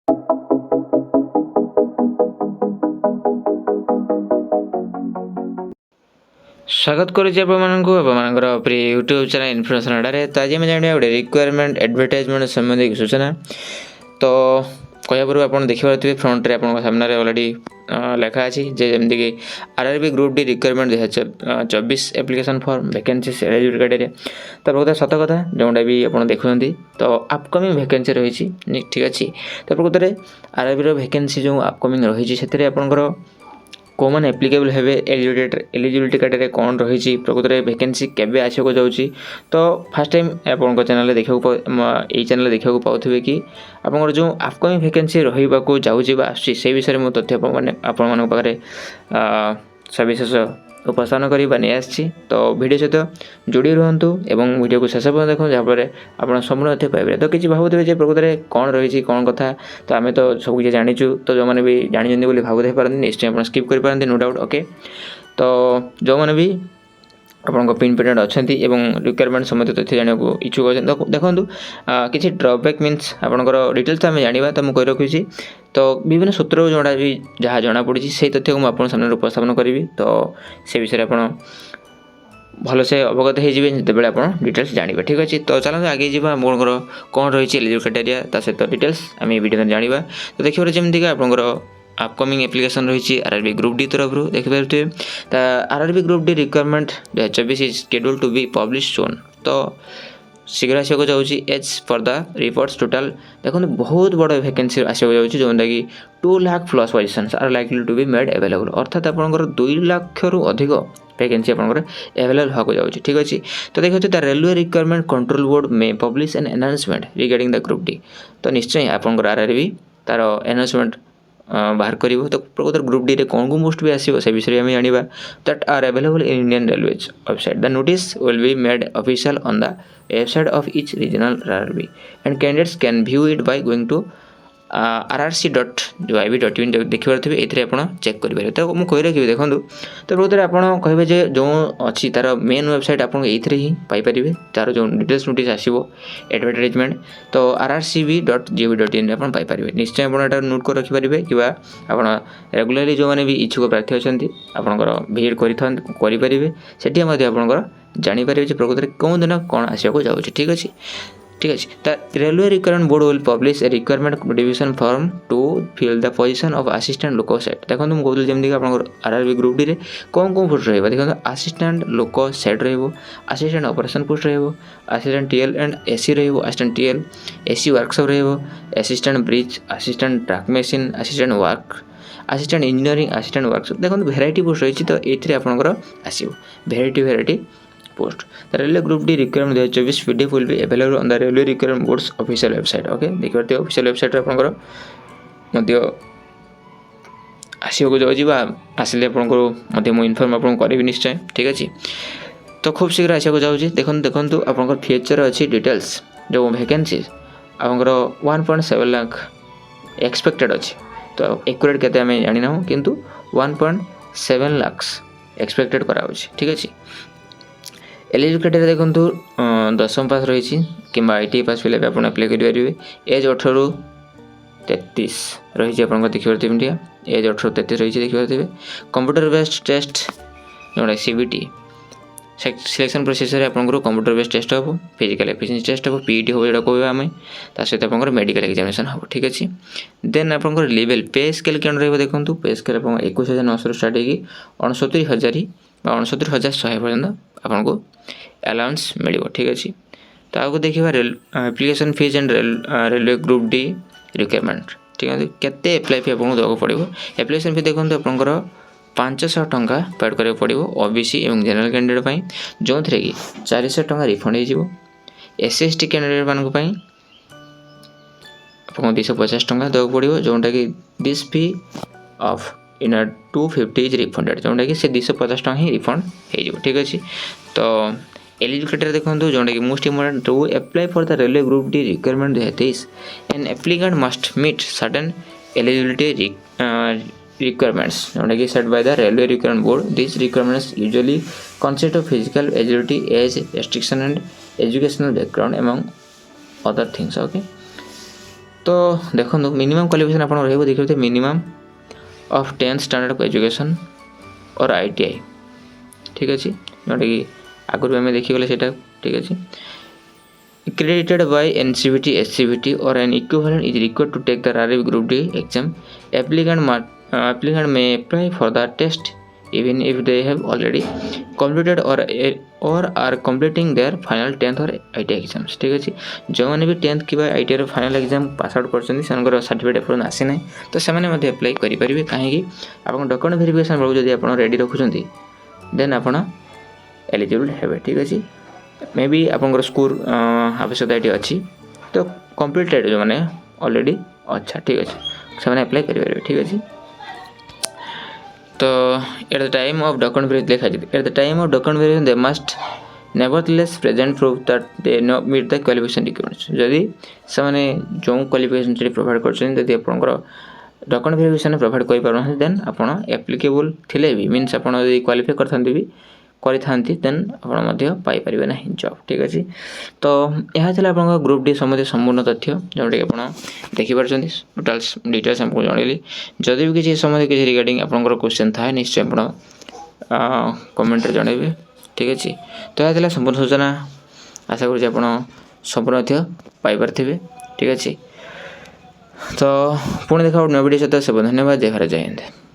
स्वागत करुच्ची आपंकर प्रिय यूट्यूब चैनल इन्फॉर्मेशन अड्डे। तो आज आम जाना गोटे रिक्वायरमेंट एडवर्टाइजमेंट संबंधी सूचना। तो कह पूर्व आप देखिए फ्रंट रे आप सामने अलरेडी लेखा अच्छी जमीक RRB group D requirement 2024 application form vacancies eligibility criteria. तो प्रकृत सत कथा जोटा भी आप देखुं तो अपकमिंग वैकेंसी रही ठीक अच्छे। तो प्रकृत में आरआरबी वैकेंसी जो अपकमिंग रही से आपंकर कौ मैंने एप्लिकेबल हे एलिजिबिलिटी क्राइटेरिया कौन रही प्रकृत में वैकेंसी केबे आसक जाऊँगी। तो फास्ट टाइम आप चैनल देखा ये चैनल देखा पाथे कि आप जो अपकमिंग वैकेंसी रही जाऊँगी से विषय में तथ्य आप सविशेष उपस्थान करवा नहीं आसी। तो वीडियो सहित जोड़ी रुहतु एवं वीडियो को शेष पर्यटन देखो जहाँफल आप संपूर्ण तथ्य पाइबे। तो किसी भावुवे जे प्रकृत में कौन रही कौन कथा तो आम तो सब किसी जाचु। तो जो मैंने भी जानी भावुथे पारती निश्चय आप स्किप कर पारती नो डाउट ओके। तो जो मैंने भी आपको इंपोर्टेंट अच्छा रिक्वायरमेंट समेत तथ्य जाना इच्छुक अच्छे। तो देखो किसी ड्रबैक मीन्स आपंकर डिटेल्स तो आम जाना। तो मुझे रखी तो विभिन्न सूत्र जोड़ा भी जहाँ जमापड़ी से तथ्य को मुझे सामने उपस्थापन करी। तो से विषय आप भलसे अवगत होते आप डिटेल्स जानवे ठीक अच्छे। तो चलते आगे जावा आपंकर कौन रही एलिजिबल क्राइटेरिया ता सहित डिटेल्स आम वीडियो जाना। तो देखिए जमीक आपंकर अपकमिंग एप्लिकेशन रही आरआरबी ग्रुप डी तरफ देखिए। तो RRB group D requirement 2024 is scheduled to be publish soon. तो शीघ्र आसक जाऊँगी as for the reports total देखो बहुत बड़ वैकेंसी आसक जाऊँगी जोटा कि 2 lakh plus positions are likely to be made available. अर्थात आपंकर 2 लाख रु अधिक वैकेंसी आपंकर अवेलेबल होगा जाऊँगी ठीक अच्छे। तो देखिए the railway requirement control board may publish an announcement regarding the group D. तो निश्चय आपंकर आरआरबी तार अनाउंसमेंट बाहर कर। तो प्रकृत ग्रुप डी रे कौन को मोस्ट भी आसो से विषय में जाना that are available in Indian railways website. The notice will be made official on the website of each regional RRB and candidates can view it by going to rrc.ib.in देखिए थे ये आप चेक करेंगे। तो मुझे कही रखी देखो। तो प्रकृत में आप कहे जो अच्छी तार मेन वेबसाइट आप ही पाइपर तार जो डिटेल्स नोटिस आसो एडवर्टाइजमेंट तो rrcb.gov.in आप पाइपर निश्चय आप नोट कर रखिपारे कि आप रेगुलाली जो मैंने भी इच्छुक प्रार्थी अच्छा आपंकर भिड करेंगे से आपंकर जानीपर प्रकृत में कौन दिन कौन आसक जाऊँगी ठीक अच्छे ठीक अच्छे। तो railway requirement board will publish a requirement division form to fill the position of assistant loco set. देखो मुझे कहूँ जमीक आप आरआरबी ग्रुप डी रे कौन कौन पोस्ट रहा देखो assistant loco set resistant operation post assistant TL and AC assistant TL AC workshop assistant bridge assistant truck machine assistant work assistant engineering assistant workshop देखो भेराइटी पोस्ट रही। तो ये आपंकर आसो variety post. The railway group D requirement 2024 PDF will be available on the railway requirement boards official website okay. देखिए official website आपंकर आसक जाऊँगी आसिले आपको मुझे इनफॉर्म आपको करी निश्चय ठीक अच्छे। तो खूब शीघ्र आसक जाऊँगी देखो आपंकर फ्यूचर अच्छी डिटेल्स जो वैकेंसी आपंकर 1.7 लाख एक्सपेक्टेड अच्छी। तो एक्यूरेट केते आम जाना किंतु 1.7 लाख एक्सपेक्टेड कराऊँ ठीक अच्छे। एलिजिबल क्राइटेरिया देखो 10वीं पास रही कि ITI पास पिला भी आप अप्लाई करेंगे। एज 18 ରୁ 33 रही आप देखिए इंडिया एज 18 ରୁ 33 रही देखिए। कंप्यूटर बेस्ड टेस्ट जोड़ा CBT सिलेक्शन प्रोसेसर आपंकर कंप्यूटर बेस्ड टेस्ट हम फिजिकल एफिशिएंसी टेस्ट हम PET हम जो कह आम सहित आप मेडिकल एग्जामिनेशन हम ठीक अच्छे। देन आपंकर लेवल पे स्केल क्या रही देखो पे स्केल आप 21,900 स्टार्ट होगी 69,000 69,100 पर्यटन आपको अलाउंस मिल ठीक अच्छे। तो आपको देखिए application fees and railway group D requirement ठीक है केते एप्लाई फी आपको देवाक पड़ो। एप्लिकेशन फी देखो आपंकर 500 टंका पेड करा पड़ो ओबीसी और जनरल कैंडिडेट जो थे कि 400 टंका रिफंड हो। SC/ST कैंडिडेट मानक आपको 250 टंका देवाक पड़ो जोटा कि this fee of in 250 is refunded जोटा कि से 250 टंका ही रिफंड हो ठीक अच्छे। तो एलिजिबल क्राइटेरिया देखो जोटा कि most important to apply for the railway group D requirement an applicant must meet certain eligibility requirements जोटा कि set by the railway requirement board. This requirements usually consist of physical eligibility age restriction and educational background among other things okay. तो देखो minimum qualification आप देखिए minimum of 10th standard education और ITI ठीक अच्छे जोटा कि आगुरी आम देखीगले से ठीक अच्छे accredited by NCVT, SCVT or an equivalent is required to take the RRB Group D exam. Applicant may apply for the test even if they have already completed or are completing their final 10th or ITI exams ठीक अच्छे जो मैंने भी 10th कि ITI final exam pass out कर certificate एपर्यंत आसी ना तो से अप्लाई करेंगे कहीं आप डॉक्यूमेंट वेरिफिकेशन बेलू जब आप रेडी रखुंट देन आप एलिजिबल हे ठीक अच्छे मे बी आपंकर स्कोर आवश्यकता ये अच्छी तो कम्प्लीटेड जो मैंने ऑलरेडी अच्छा ठीक अच्छे से अप्लाई करेंगे ठीक अच्छे तो at the time of document verification लिखा at the time of document verification they must nevertheless present proof that they no meet the qualification requirements जदि से जो क्वालिफिकेशन प्रोवाइड कर आपंकर डॉक्यूमेंट वेरिफिकेशन प्रोवाइड कर पार देन आप एप्लिकेबल थे भी मीन्स आप क्वालिफाई करते भी करते देन आपरे ना जॉब ठीक अच्छे तो यह आप ग्रुप डी सम्बन्धी संपूर्ण तथ्य जोटा कि आप देखिपार टोटाल डिटेल्स आपको जनइली जदि भी किसी सम्बन्धी किसी रिगार्डिंग आपंकर क्वेश्चन थाए निश्चय आप कमेंट जनइबे ठीक अच्छे तो यह संपूर्ण सूचना आशा कर संपूर्ण तथ्य पाइपारे ठीक अच्छे तो पुणी देखा वीडियो सहित सब धन्यवाद जय भारत जय हिंद।